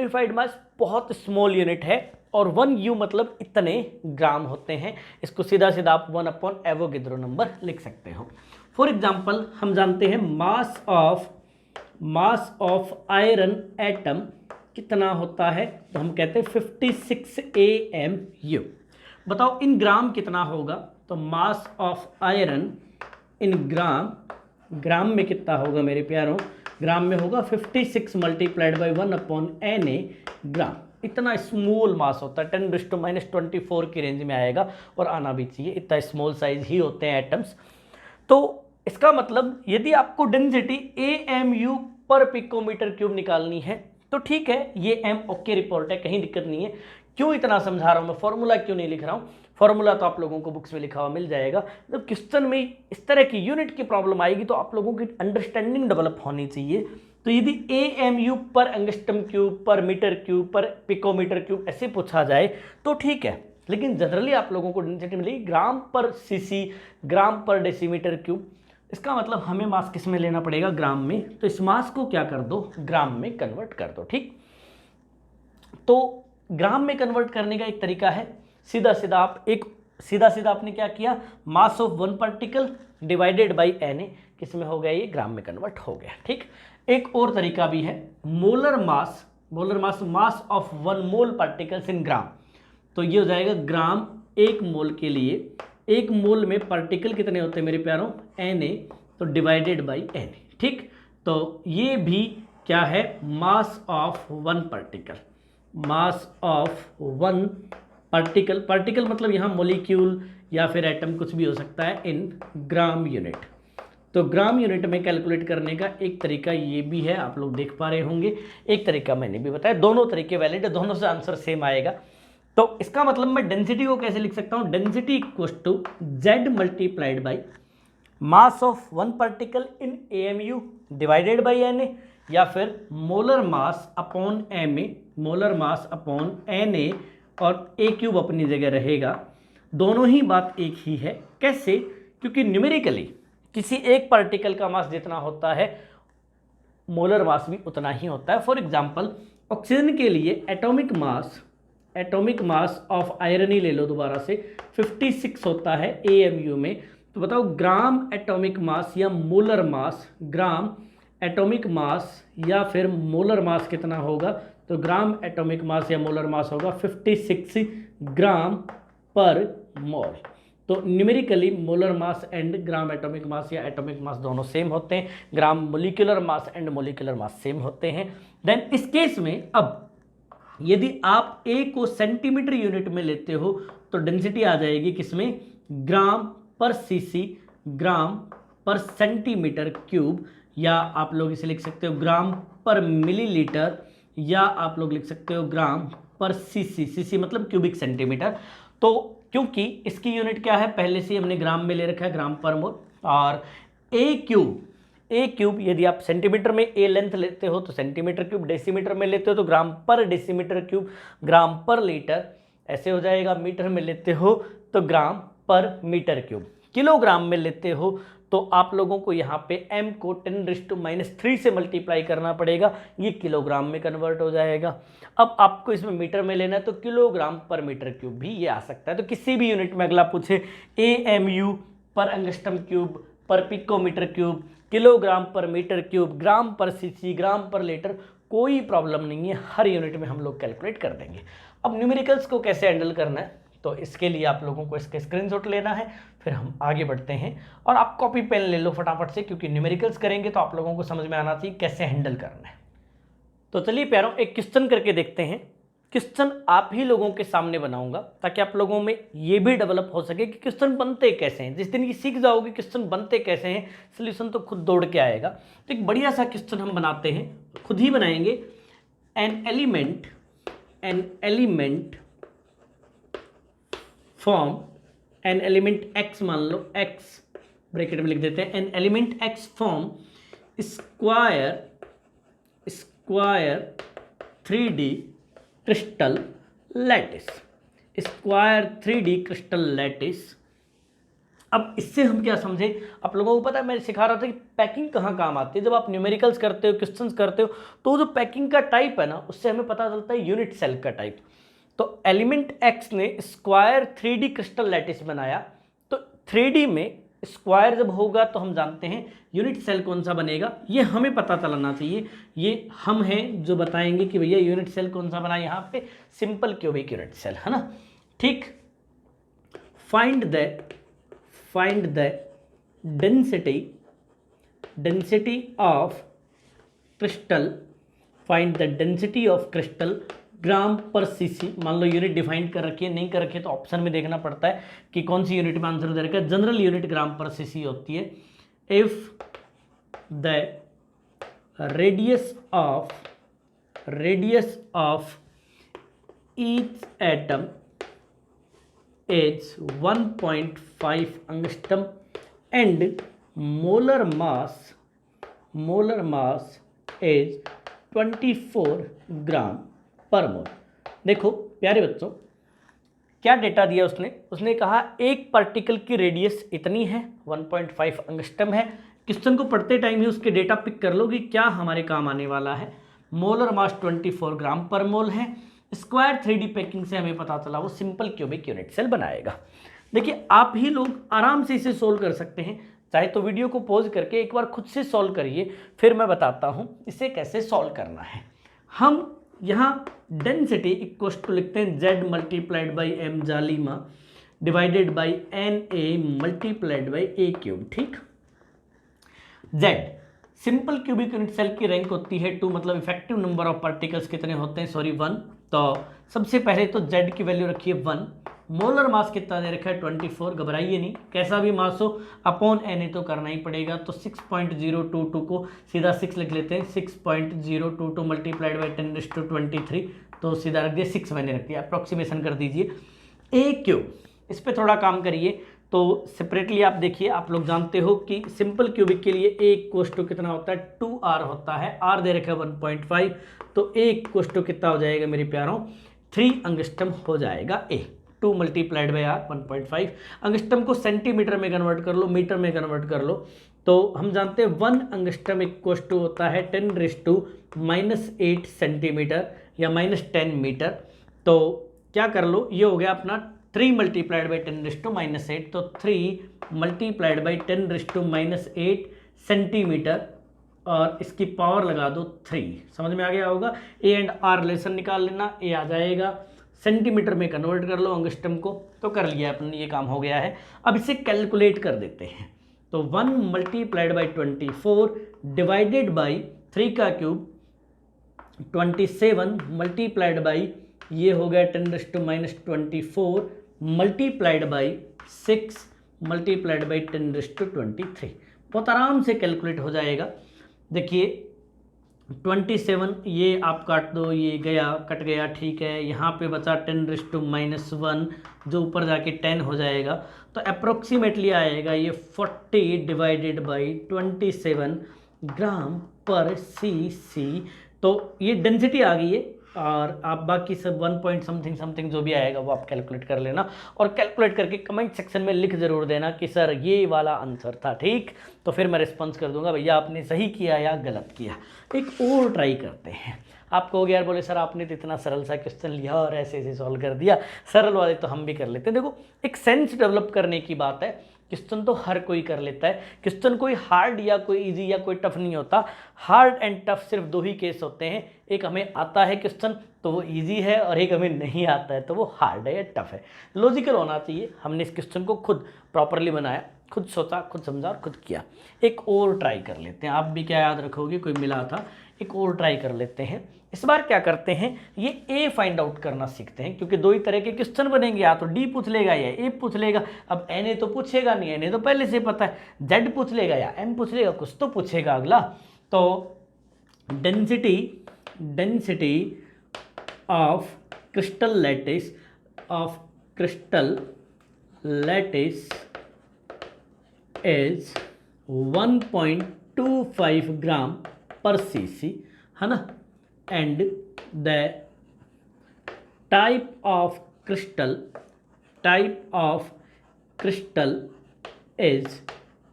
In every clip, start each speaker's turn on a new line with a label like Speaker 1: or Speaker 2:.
Speaker 1: Unified मास बहुत small unit है और 1 U मतलब इतने ग्राम होते हैं। इसको सीधा सीधा आप 1 एवोगैड्रो नंबर लिख सकते हो। फॉर एग्जाम्पल हम जानते हैं मास ऑफ आयरन एटम कितना होता है, तो हम कहते हैं 56 AMU। बताओ इन ग्राम कितना होगा, तो मास ऑफ आयरन इन ग्राम में कितना होगा मेरे प्यारों, ग्राम में होगा 56 मल्टीप्लाइड बाई 1/Na ग्राम। इतना स्मॉल मास होता है, 10⁻⁻⁴ की रेंज में आएगा और आना भी चाहिए, इतना स्मॉल साइज ही होते हैं एटम्स। तो इसका मतलब यदि आपको डेंसिटी AMU पर पिकोमीटर क्यूब निकालनी है तो ठीक है, ये M ओके रिपोर्ट है, कहीं दिक्कत नहीं है। क्यों इतना समझा रहा हूं मैं, फॉर्मूला क्यों नहीं लिख रहा हूं, फॉर्मूला तो आप लोगों को बुक्स में लिखा हुआ मिल जाएगा। जब क्वेश्चन में इस तरह की यूनिट की प्रॉब्लम आएगी तो आप लोगों की अंडरस्टैंडिंग डेवलप होनी चाहिए। तो यदि AMU पर एंगस्ट्रम क्यूब पर मीटर क्यूब पर पिकोमीटर क्यूब ऐसे पूछा जाए तो ठीक है, लेकिन जनरली आप लोगों को डेंसिटी मिलेगी ग्राम पर सीसी, ग्राम पर डेसीमीटर क्यूब। इसका मतलब हमें मास किस में लेना पड़ेगा, ग्राम में। तो इस मास को क्या कर दो, ग्राम में कन्वर्ट कर दो। ठीक, तो ग्राम में कन्वर्ट करने का एक तरीका है, सीधा सीधा आपने क्या किया, मास of one particle divided by Na, किस में हो गया, ये ग्राम में कन्वर्ट हो गया। ठीक, एक और तरीका भी है, molar mass of one mole particles in gram. तो ये हो जाएगा ग्राम एक मोल के लिए, एक मोल में पार्टिकल कितने होते हैं मेरे प्यारों, Na, तो डिवाइडेड बाई Na। ठीक, तो ये भी क्या है, मास of one particle, mass of one particle, particle मतलब यहाँ मोलिक्यूल या फिर एटम कुछ भी हो सकता है, इन ग्राम यूनिट। तो ग्राम यूनिट में कैलकुलेट करने का एक तरीका ये भी है, आप लोग देख पा रहे होंगे, एक तरीका मैंने भी बताया, दोनों तरीके वैलिड है, दोनों से आंसर सेम आएगा। तो इसका मतलब मैं डेंसिटी को कैसे लिख सकता हूँ, density equals to Z multiplied by mass of one particle in AMU divided by Na, या फिर molar mass upon Ma, molar mass upon Na, और A क्यूब अपनी जगह रहेगा। दोनों ही बात एक ही है, कैसे, क्योंकि न्यूमेरिकली किसी एक पार्टिकल का मास जितना होता है मोलर मास भी उतना ही होता है। फॉर एग्जांपल ऑक्सीजन के लिए एटॉमिक मास ऑफ आयरन ही ले लो दोबारा से, 56 होता है AMU में। तो बताओ ग्राम एटॉमिक मास या molar mass, gram atomic mass या फिर मोलर मास कितना होगा, तो ग्राम एटॉमिक मास या मोलर मास होगा 56 ग्राम पर मोल। तो numerically molar mass and gram atomic mass या एटॉमिक मास दोनों सेम होते हैं, gram molecular mass and molecular mass same होते हैं। देन इस केस में अब यदि आप A को सेंटीमीटर यूनिट में लेते हो तो डेंसिटी आ जाएगी किसमें, ग्राम पर सीसी, ग्राम पर सेंटीमीटर क्यूब, या आप लोग इसे लिख सकते हो ग्राम पर मिलीलीटर, या आप लोग लिख सकते हो ग्राम पर सीसी मतलब क्यूबिक सेंटीमीटर। तो क्योंकि इसकी यूनिट क्या है, पहले से हमने ग्राम में ले रखा है, ग्राम पर मोल, और A क्यूब यदि आप सेंटीमीटर में A लेंथ लेते हो तो सेंटीमीटर क्यूब, डेसीमीटर में लेते हो तो ग्राम पर डेसीमीटर क्यूब, ग्राम पर लीटर ऐसे हो जाएगा, मीटर में लेते हो तो ग्राम पर मीटर क्यूब, किलोग्राम में लेते हो तो आप लोगों को यहाँ पे M को 10⁻³ से मल्टीप्लाई करना पड़ेगा, ये किलोग्राम में कन्वर्ट हो जाएगा। अब आपको इसमें मीटर में लेना है तो किलोग्राम पर मीटर क्यूब भी ये आ सकता है। तो किसी भी यूनिट में अगला पूछे AMU पर एंगस्ट्रम क्यूब पर पिकोमीटर क्यूब, किलोग्राम पर मीटर क्यूब, ग्राम पर सीसी, ग्राम पर लीटर, कोई प्रॉब्लम नहीं है, हर यूनिट में हम लोग कैलकुलेट कर देंगे। अब न्यूमेरिकल्स को कैसे हैंडल करना है, तो इसके लिए आप लोगों को इसका स्क्रीनशॉट लेना है, फिर हम आगे बढ़ते हैं। और आप कॉपी पेन ले लो फटाफट से, क्योंकि न्यूमेरिकल्स करेंगे तो आप लोगों को समझ में आना चाहिए कैसे हैंडल करना है। तो चलिए प्यारों, एक क्वेश्चन करके देखते हैं। क्वेश्चन आप ही लोगों के सामने बनाऊंगा ताकि आप लोगों में ये भी डेवलप हो सके कि क्वेश्चन बनते कैसे हैं। जिस दिन ये सीख जाओगे क्वेश्चन बनते कैसे हैं, सोल्यूशन तो खुद दौड़ के आएगा। तो एक बढ़िया सा क्वेश्चन हम बनाते हैं, खुद ही बनाएंगे। An element form, an element x मान लो, x ब्रैकेट में लिख देते हैं, an element x form square 3D crystal lattice, square 3D crystal lattice. अब इससे हम क्या समझे, आप लोगों को पता है मैं सिखा रहा था कि पैकिंग कहाँ काम आती है। जब आप न्यूमेरिकल्स करते हो, क्वेश्चंस करते हो, तो जो पैकिंग का टाइप है ना, उससे हमें पता चलता है यूनिट सेल का टाइप। तो एलिमेंट x ने स्क्वायर 3D क्रिस्टल लैटिस बनाया, तो 3D में स्क्वायर जब होगा तो हम जानते हैं यूनिट सेल कौन सा बनेगा, ये हमें पता चलना चाहिए। ये हम हैं जो बताएंगे कि भैया यूनिट सेल कौन सा बना, यहाँ पे सिंपल क्यूबिक यूनिट सेल है ना। ठीक, find the density of crystal, find the density of crystal gram per cc, मान लो यूनिट डिफाइन कर रखी है, नहीं कर रखी है तो ऑप्शन में देखना पड़ता है कि कौन सी यूनिट में आंसर दे रखा है। जनरल यूनिट ग्राम पर सीसी होती है if the radius of each atom is 1.5 angstrom and molar mass is 24 ग्राम पर मोल। देखो प्यारे बच्चों, क्या डेटा दिया उसने कहा एक पार्टिकल की रेडियस इतनी है, 1.5 अंगस्ट्रम है। क्वेश्चन को पढ़ते टाइम ही उसके डेटा पिक कर लो कि क्या हमारे काम आने वाला है। मोलर मास 24 ग्राम पर मोल है। स्क्वायर 3D पैकिंग से हमें पता चला वो सिंपल क्यूबिक यूनिट सेल बनाएगा। देखिए आप ही लोग आराम से इसे सोल्व कर सकते हैं, चाहे तो वीडियो को पॉज करके एक बार खुद से सॉल्व करिए, फिर मैं बताता हूं इसे कैसे सॉल्व करना है। हम यहाँ डेंसिटी इक्वल टू लिखते हैं Z मल्टीप्लाइड बाई M जालिमा divided by NA multiplied by A cube. ठीक, Z simple cubic unit cell की रैंक होती है 2, मतलब इफेक्टिव नंबर ऑफ पार्टिकल्स कितने होते हैं, सॉरी 1। तो सबसे पहले तो Z की वैल्यू रखिए 1। मोलर मास कितना दे रखा है 24, घबराइए नहीं, कैसा भी मास हो अपॉन Na तो करना ही पड़ेगा। तो 6.022 को सीधा 6 लिख लेते हैं, 6.022 मल्टीप्लाइड बाई 10⁻23, तो सीधा रख दिया 6 मैंने रख दिया, अप्रॉक्सीमेशन कर दीजिए। A क्यूब, इस पर थोड़ा काम करिए। तो सेपरेटली आप देखिए, आप लोग जानते हो कि सिंपल क्यूबिक के लिए A इक्वल टू कितना होता है 2R होता है, R दे रखा है 1.5, तो A इक्वल टू कितना हो जाएगा मेरे प्यारों 3 अंगस्ट्रम हो जाएगा A। 2 multiplied by R 1.5। Angstrom को सेंटीमीटर में कन्वर्ट कर लो, मीटर में कन्वर्ट कर लो, तो हम जानते हैं 1 अंगस्ट्रम इक्वल टू होता है 10⁻⁻8 सेंटीमीटर या -10 मीटर। तो क्या कर लो, ये हो गया अपना 3 मल्टीप्लाइड बाई 10⁻⁻8, तो 3 मल्टीप्लाइड बाई 10⁻⁻8 सेंटीमीटर, और इसकी पावर लगा दो 3। समझ में आ गया होगा। A एंड R रिलेशन निकाल लेना, A आ जाएगा, सेंटीमीटर में कन्वर्ट कर लो अंगस्ट्रम को, तो कर लिया अपन, ये काम हो गया है। अब इसे कैलकुलेट कर देते हैं। तो 1 मल्टीप्लाइड बाई 24 डिवाइडेड बाई 3 का क्यूब 27 मल्टीप्लाइड बाई ये हो गया 10⁻24 मल्टीप्लाइड बाई 6 मल्टीप्लाइड बाई 10⁻23। बहुत आराम से कैलकुलेट हो जाएगा। देखिए 27 ये आप काट दो, ये गया कट गया, ठीक है। यहाँ पे बचा 10⁻1 जो ऊपर जाके 10 हो जाएगा, तो अप्रोक्सीमेटली आएगा ये 40 divided by 27 gram per CC. तो ये डेंसिटी आ गई है, और आप बाकी सब 1 पॉइंट समथिंग समथिंग जो भी आएगा वो आप कैलकुलेट कर लेना, और कैलकुलेट करके कमेंट सेक्शन में लिख ज़रूर देना कि सर ये वाला आंसर था। ठीक, तो फिर मैं रिस्पॉन्स कर दूंगा भैया आपने सही किया या गलत किया। एक और ट्राई करते हैं। आप कहोगे यार बोले सर आपने तो इतना सरल सा क्वेश्चन लिया और ऐसे ऐसे सॉल्व कर दिया, सरल वाले तो हम भी कर लेते हैं। देखो एक सेंस डेवलप करने की बात है, क्वेश्चन तो हर कोई कर लेता है। क्वेश्चन कोई हार्ड या कोई इजी या कोई टफ नहीं होता। हार्ड एंड टफ सिर्फ 2 ही केस होते हैं, एक हमें आता है क्वेश्चन तो वो इजी है, और एक हमें नहीं आता है तो वो हार्ड है या टफ है। लॉजिकल होना चाहिए। हमने इस क्वेश्चन को खुद प्रॉपरली बनाया, खुद सोचा, खुद समझा और खुद किया। एक और ट्राई कर लेते हैं। आप भी क्या याद रखोगे, कोई मिला था, एक और ट्राई कर लेते हैं। इस बार क्या करते हैं, ये ए फाइंड आउट करना सीखते हैं, क्योंकि 2 ही तरह के क्वेश्चन बनेंगे, या तो डी पूछ लेगा या ए पूछ लेगा। अब एन ए तो पूछेगा नहीं, एन ए तो पहले से पता है। जेड पूछ लेगा या एम पूछ लेगा, कुछ तो पूछेगा अगला। तो density of crystal lattice is 1.25 gram per CC, है ना। And the type of crystal is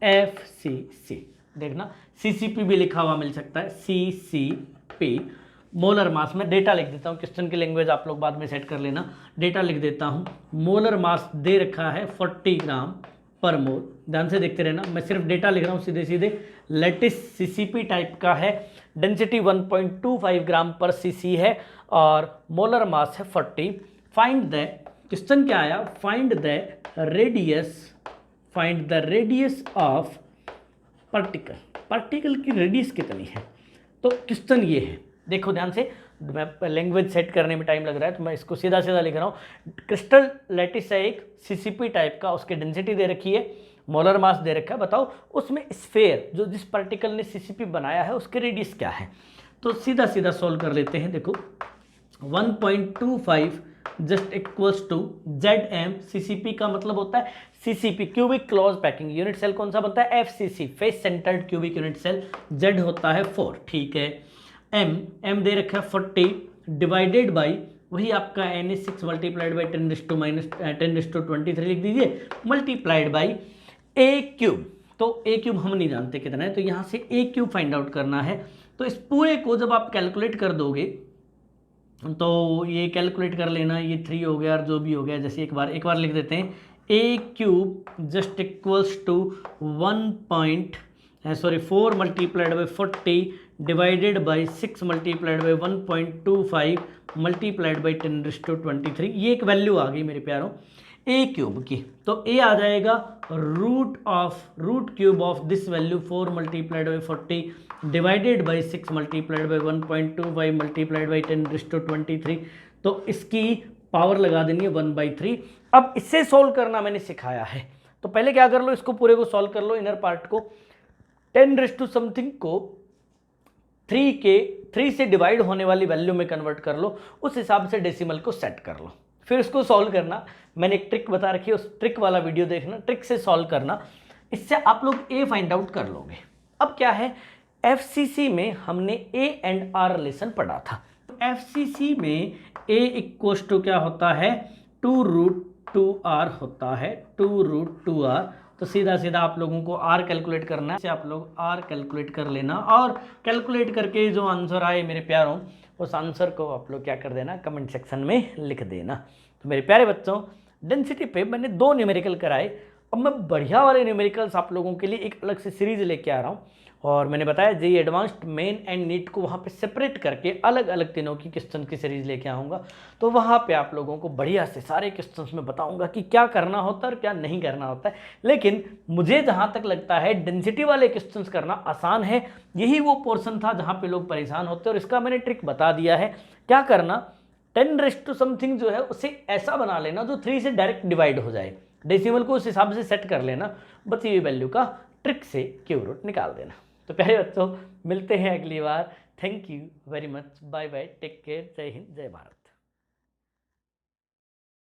Speaker 1: FCC। देखना CCP भी लिखा हुआ मिल सकता है, CCP। मोलर मास, में डेटा लिख देता हूँ, क्वेश्चन की लैंग्वेज आप लोग बाद में सेट कर लेना। डेटा लिख देता हूँ, मोलर मास दे रखा है 40 ग्राम पर मोल। ध्यान से देखते रहना, मैं सिर्फ डेटा लिख रहा हूँ सीधे सीधे। लेटिस CCP टाइप का है, डेंसिटी 1.25 ग्राम पर सीसी है, और मोलर मास है 40। फाइंड द, क्वेश्चन क्या आया, find the radius of particle की रेडियस कितनी है। तो क्वेश्चन ये है, देखो ध्यान से, मैं लैंग्वेज सेट करने में टाइम लग रहा है तो मैं इसको सीधा सीधा लिख रहा हूँ। क्रिस्टल लैटिस है एक सीसीपी टाइप का, उसकी डेंसिटी दे रखी है, मोलर मास दे रखा है, बताओ उसमें स्फेयर जो जिस पार्टिकल ने सीसीपी बनाया है उसके रेडियस क्या है। तो सीधा सीधा सॉल्व कर लेते हैं। देखो 1.25 just equals to ZM, CCP का मतलब होता है CCP cubic close packing unit cell कौन सा बनता है FCC, face centred cubic unit cell, Z होता है 4, ठीक है। M दे रखा है 40 डिवाइडेड बाई वही आपका Na6 मल्टीप्लाइड बाई 10⁻23 लिख दीजिए, मल्टीप्लाइड बाई A क्यूब। तो A क्यूब हम नहीं जानते कितना है, तो यहाँ से A क्यूब फाइंड आउट करना है। तो इस पूरे को जब आप कैलकुलेट कर दोगे तो ये कैलकुलेट कर लेना, ये 3 हो गया और जो भी हो गया, जैसे एक बार लिख देते हैं A cube just equals to 4 multiplied by 40 divided by 6 multiplied by 1.25 multiplied by 10⁻23। ये एक वैल्यू आ गई मेरे प्यारों A क्यूब की। तो A आ जाएगा root cube of this value 4 multiplied by 40 divided by 6 multiplied by 1.25 multiplied by 10⁻23। तो इसकी पावर लगा देनी है 1/3। अब इससे सोल्व करना मैंने सिखाया है, तो पहले क्या कर लो, इसको पूरे को सोल्व कर लो, इनर पार्ट को 10⁻समथिंग को 3 से डिवाइड होने वाली वैल्यू में कन्वर्ट कर लो, उस हिसाब से डेसिमल को सेट कर लो, फिर उसको सॉल्व करना। मैंने एक ट्रिक बता रखी है, उस ट्रिक वाला वीडियो देखना, ट्रिक से सॉल्व करना, इससे आप लोग A फाइंड आउट कर लोगे। अब क्या है, FCC में हमने A एंड R रिलेशन पढ़ा था। FCC में A इक्वल्स टू क्या होता है 2√2R होता है, 2√2R। तो सीधा सीधा आप लोगों को R कैलकुलेट करना है, आप लोग R कैलकुलेट कर लेना और कैलकुलेट करके जो आंसर आए मेरे प्यारों, उस आंसर को आप लोग क्या कर देना, कमेंट सेक्शन में लिख देना। तो मेरे प्यारे बच्चों, डेंसिटी पे मैंने 2 न्यूमेरिकल कराए, अब मैं बढ़िया वाले न्यूमेरिकल्स आप लोगों के लिए एक अलग से सीरीज लेके आ रहा हूँ। और मैंने बताया JEE advanced main and NEET को वहाँ पे सेपरेट करके अलग अलग तीनों की क्वेश्चन की सीरीज लेके आऊँगा। तो वहाँ पे आप लोगों को बढ़िया से सारे क्वेश्चंस में बताऊँगा कि क्या करना होता है और क्या नहीं करना होता है। लेकिन मुझे जहाँ तक लगता है डेंसिटी वाले क्वेश्चंस करना आसान है, यही वो पोर्शन था जहाँ पे लोग परेशान होते हैं, और इसका मैंने ट्रिक बता दिया है। क्या करना, 10⁻समथिंग जो है उसे ऐसा बना लेना जो 3 से डायरेक्ट डिवाइड हो जाए, डेसिमल को उस हिसाब से सेट कर लेना, बची हुई वैल्यू का ट्रिक से क्यूब रूट निकाल देना। तो प्यारे बच्चों, मिलते हैं अगली बार। Thank you very much, bye bye, take care, जय हिंद, जय भारत।